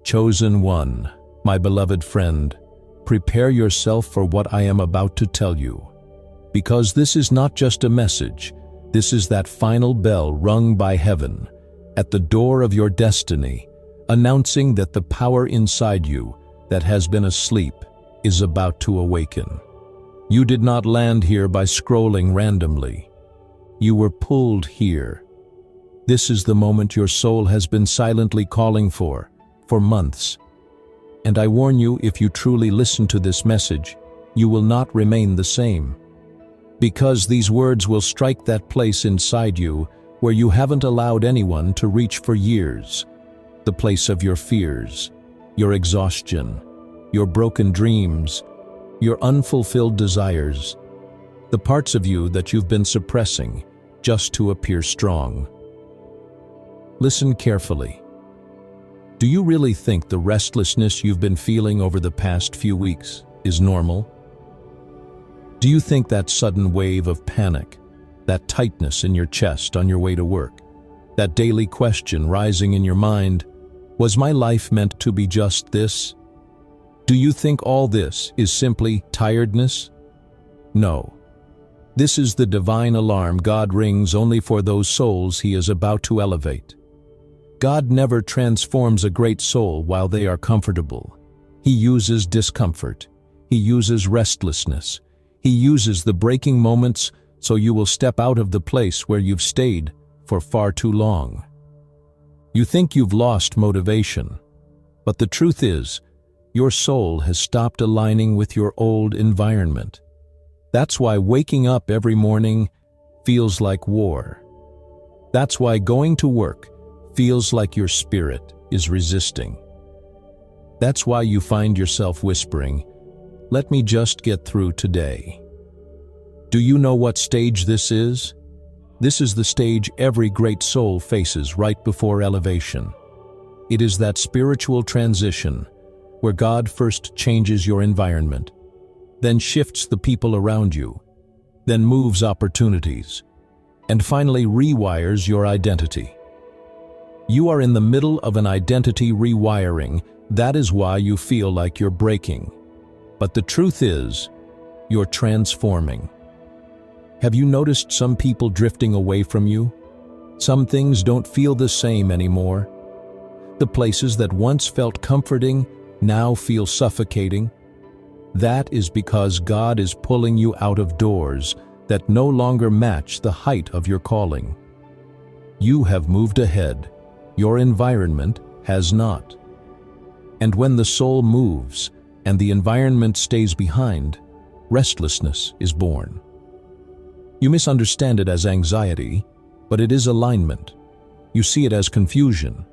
Chosen one, my beloved friend, prepare yourself for what I am about to tell you. Because this is not just a message, this is that final bell rung by heaven at the door of your destiny, announcing that the power inside you that has been asleep is about to awaken. You did not land here by scrolling randomly. You were pulled here. This is the moment your soul has been silently calling for months. And I warn you, if you truly listen to this message, you will not remain the same. Because these words will strike that place inside you where you haven't allowed anyone to reach for years. The place of your fears, your exhaustion, your broken dreams, your unfulfilled desires, the parts of you that you've been suppressing just to appear strong. Listen carefully. Do you really think the restlessness you've been feeling over the past few weeks is normal? Do you think that sudden wave of panic, that tightness in your chest on your way to work, that daily question rising in your mind, was my life meant to be just this? Do you think all this is simply tiredness? No. This is the divine alarm God rings only for those souls He is about to elevate. God never transforms a great soul while they are comfortable. He uses discomfort. He uses restlessness. He uses the breaking moments so you will step out of the place where you've stayed for far too long. You think you've lost motivation, but the truth is, your soul has stopped aligning with your old environment. That's why waking up every morning feels like war. That's why going to work feels like your spirit is resisting. That's why you find yourself whispering, "Let me just get through today." Do you know what stage this is? This is the stage every great soul faces right before elevation. It is that spiritual transition where God first changes your environment, then shifts the people around you, then moves opportunities, and finally rewires your identity. You are in the middle of an identity rewiring. That is why you feel like you're breaking. But the truth is, you're transforming. Have you noticed some people drifting away from you? Some things don't feel the same anymore. The places that once felt comforting now feel suffocating. That is because God is pulling you out of doors that no longer match the height of your calling. You have moved ahead. Your environment has not. And when the soul moves and the environment stays behind, restlessness is born. You misunderstand it as anxiety, but it is alignment. You see it as confusion,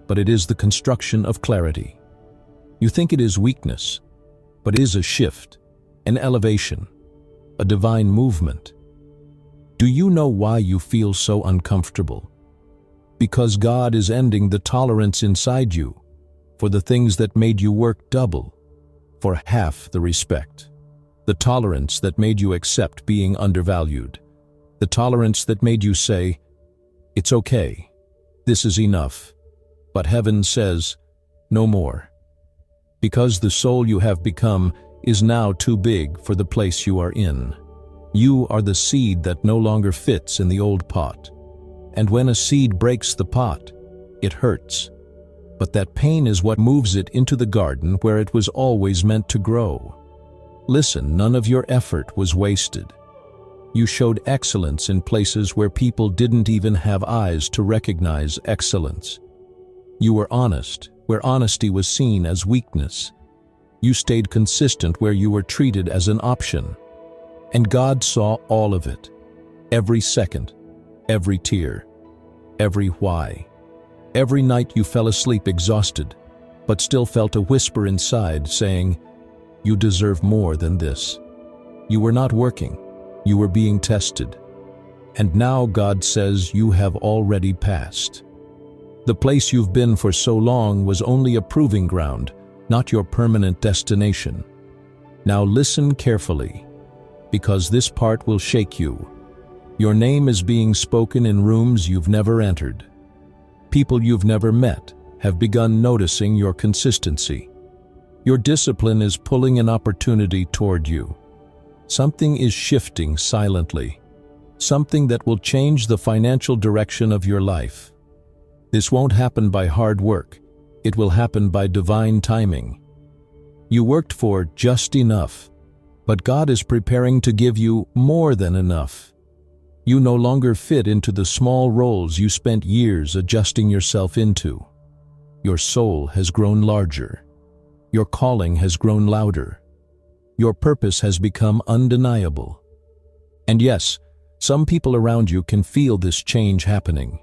but it is the construction of clarity. You think it is weakness, but it is a shift, an elevation, a divine movement. Do you know why you feel so uncomfortable? Because God is ending the tolerance inside you for the things that made you work double for half the respect. The tolerance that made you accept being undervalued. The tolerance that made you say, "It's okay, this is enough." But heaven says, "No more." Because the soul you have become is now too big for the place you are in. You are the seed that no longer fits in the old pot. And when a seed breaks the pot, it hurts. But that pain is what moves it into the garden where it was always meant to grow. Listen, none of your effort was wasted. You showed excellence in places where people didn't even have eyes to recognize excellence. You were honest, where honesty was seen as weakness. You stayed consistent where you were treated as an option. And God saw all of it. Every second, every tear, every why. Every night you fell asleep exhausted, but still felt a whisper inside saying, "You deserve more than this." You were not working, you were being tested. And now God says you have already passed. The place you've been for so long was only a proving ground, not your permanent destination. Now listen carefully, because this part will shake you. Your name is being spoken in rooms you've never entered. People you've never met have begun noticing your consistency. Your discipline is pulling an opportunity toward you. Something is shifting silently, something that will change the financial direction of your life. This won't happen by hard work. It will happen by divine timing. You worked for just enough, but God is preparing to give you more than enough. You no longer fit into the small roles you spent years adjusting yourself into. Your soul has grown larger. Your calling has grown louder. Your purpose has become undeniable. And yes, some people around you can feel this change happening,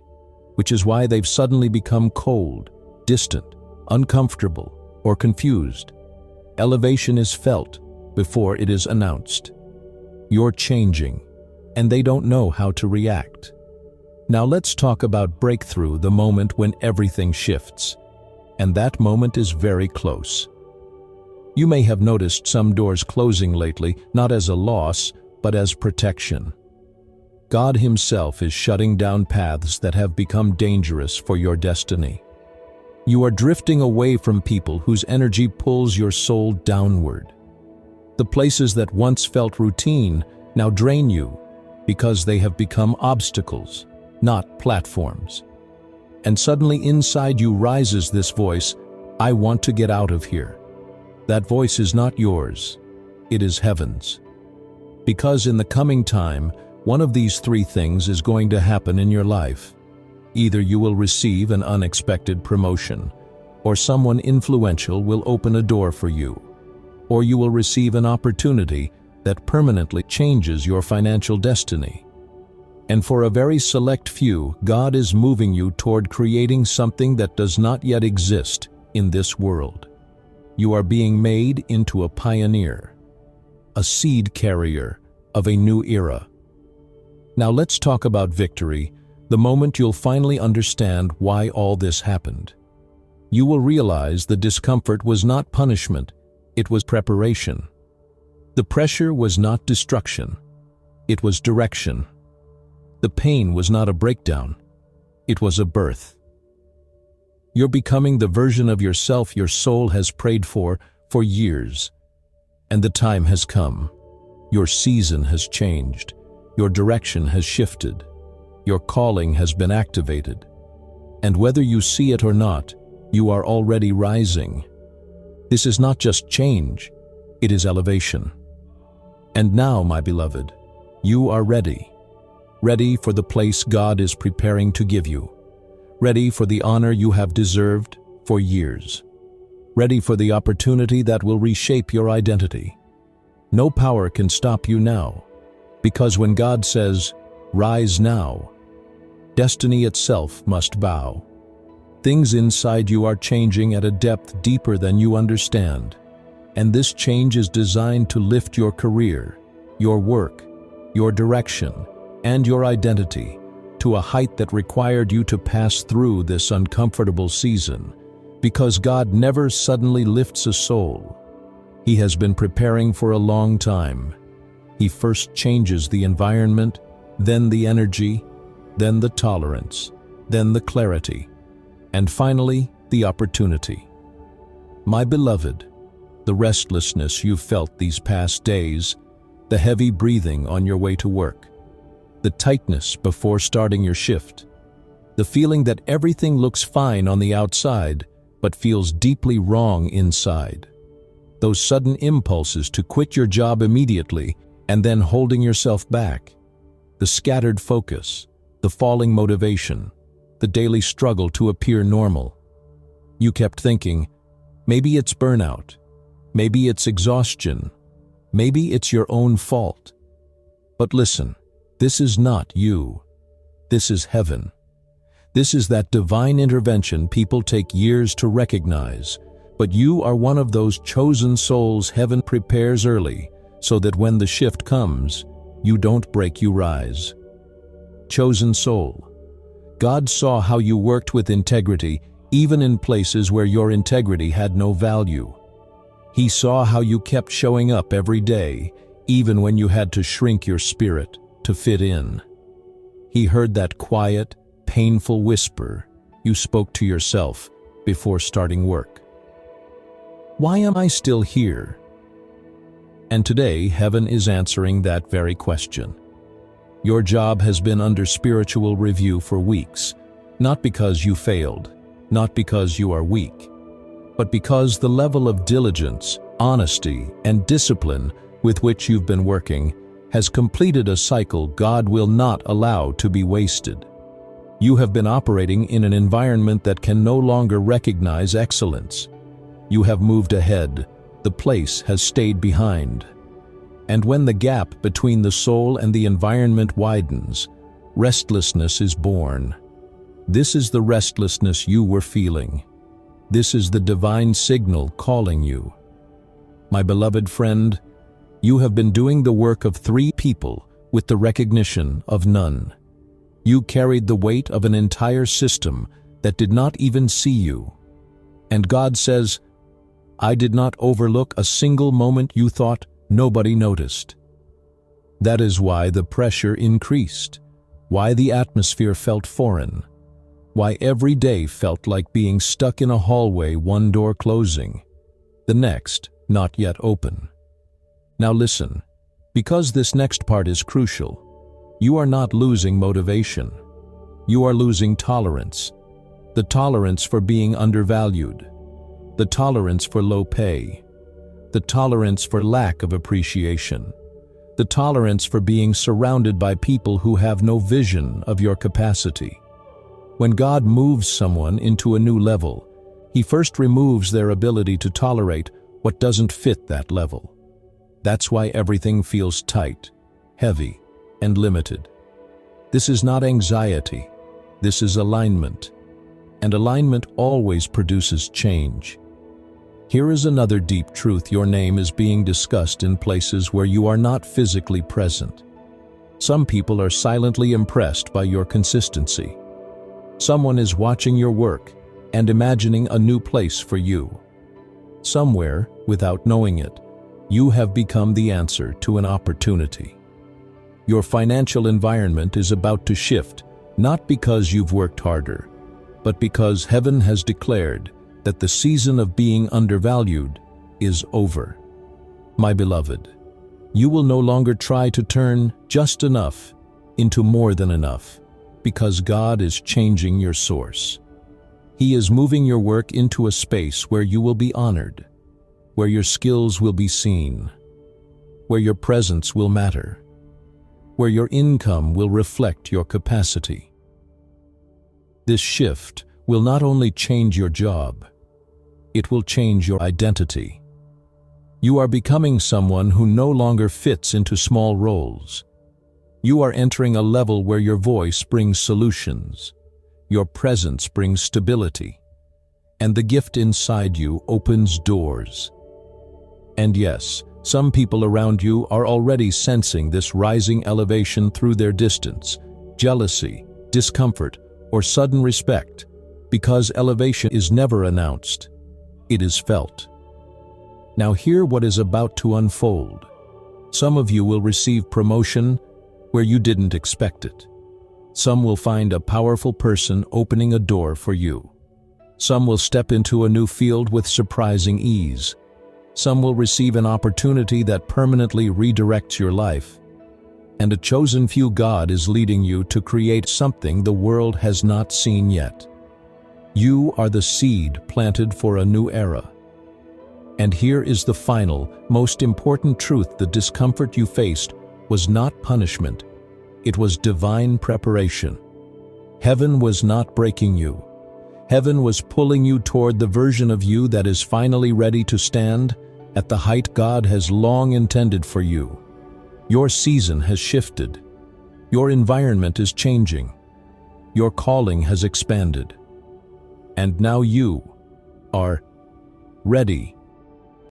which is why they've suddenly become cold, distant, uncomfortable, or confused. Elevation is felt before it is announced. You're changing, and they don't know how to react. Now let's talk about breakthrough, the moment when everything shifts. And that moment is very close. You may have noticed some doors closing lately, not as a loss, but as protection. God Himself is shutting down paths that have become dangerous for your destiny. You are drifting away from people whose energy pulls your soul downward. The places that once felt routine now drain you because they have become obstacles, not platforms. And suddenly inside you rises this voice, "I want to get out of here." That voice is not yours, it is heaven's. Because in the coming time, one of these three things is going to happen in your life. Either you will receive an unexpected promotion, or someone influential will open a door for you, or you will receive an opportunity that permanently changes your financial destiny. And for a very select few, God is moving you toward creating something that does not yet exist in this world. You are being made into a pioneer, a seed carrier of a new era. Now let's talk about victory, the moment you'll finally understand why all this happened. You will realize the discomfort was not punishment, it was preparation. The pressure was not destruction, it was direction. The pain was not a breakdown, it was a birth. You're becoming the version of yourself your soul has prayed for years. And the time has come. Your season has changed. Your direction has shifted. Your calling has been activated. And whether you see it or not, you are already rising. This is not just change, it is elevation. And now, my beloved, you are ready. Ready for the place God is preparing to give you. Ready for the honor you have deserved for years. Ready for the opportunity that will reshape your identity. No power can stop you now, because when God says, "Rise now," destiny itself must bow. Things inside you are changing at a depth deeper than you understand, and this change is designed to lift your career, your work, your direction, and your identity to a height that required you to pass through this uncomfortable season, because God never suddenly lifts a soul. He has been preparing for a long time. He first changes the environment, then the energy, then the tolerance, then the clarity, and finally the opportunity. My beloved, the restlessness you've felt these past days, the heavy breathing on your way to work, the tightness before starting your shift, the feeling that everything looks fine on the outside but feels deeply wrong inside, those sudden impulses to quit your job immediately and then holding yourself back, the scattered focus, the falling motivation, the daily struggle to appear normal. You kept thinking, maybe it's burnout, maybe it's exhaustion, maybe it's your own fault. But listen, this is not you. This is heaven. This is that divine intervention people take years to recognize, but you are one of those chosen souls heaven prepares early, so that when the shift comes, you don't break, you rise. Chosen soul. God saw how you worked with integrity, even in places where your integrity had no value. He saw how you kept showing up every day, even when you had to shrink your spirit to fit in. He heard that quiet, painful whisper you spoke to yourself, before starting work. Why am I still here? And today, heaven is answering that very question. Your job has been under spiritual review for weeks, not because you failed, not because you are weak, but because the level of diligence, honesty, and discipline with which you've been working has completed a cycle God will not allow to be wasted. You have been operating in an environment that can no longer recognize excellence. You have moved ahead. The place has stayed behind. And when the gap between the soul and the environment widens, restlessness is born. This is the restlessness you were feeling. This is the divine signal calling you. My beloved friend, you have been doing the work of 3 people with the recognition of none. You carried the weight of an entire system that did not even see you. And God says, I did not overlook a single moment you thought nobody noticed. That is why the pressure increased, why the atmosphere felt foreign, why every day felt like being stuck in a hallway, one door closing, the next not yet open. Now listen, because this next part is crucial. You are not losing motivation. You are losing tolerance. The tolerance for being undervalued. The tolerance for low pay. The tolerance for lack of appreciation. The tolerance for being surrounded by people who have no vision of your capacity. When God moves someone into a new level, He first removes their ability to tolerate what doesn't fit that level. That's why everything feels tight, heavy, and limited. This is not anxiety. This is alignment. And alignment always produces change. Here is another deep truth. Your name is being discussed in places where you are not physically present. Some people are silently impressed by your consistency. Someone is watching your work and imagining a new place for you. Somewhere, without knowing it, you have become the answer to an opportunity. Your financial environment is about to shift, not because you've worked harder, but because heaven has declared that the season of being undervalued is over. My beloved, you will no longer try to turn just enough into more than enough, because God is changing your source. He is moving your work into a space where you will be honored, where your skills will be seen, where your presence will matter, where your income will reflect your capacity. This shift will not only change your job, it will change your identity. You are becoming someone who no longer fits into small roles. You are entering a level where your voice brings solutions, your presence brings stability, and the gift inside you opens doors. And yes, some people around you are already sensing this rising elevation through their distance, jealousy, discomfort, or sudden respect, because elevation is never announced. It is felt. Now hear what is about to unfold. Some of you will receive promotion where you didn't expect it. Some will find a powerful person opening a door for you. Some will step into a new field with surprising ease. Some will receive an opportunity that permanently redirects your life. And a chosen few God is leading you to create something the world has not seen yet. You are the seed planted for a new era. And here is the final, most important truth: the discomfort you faced was not punishment. It was divine preparation. Heaven was not breaking you. Heaven was pulling you toward the version of you that is finally ready to stand at the height God has long intended for you. Your season has shifted. Your environment is changing. Your calling has expanded. And now you are ready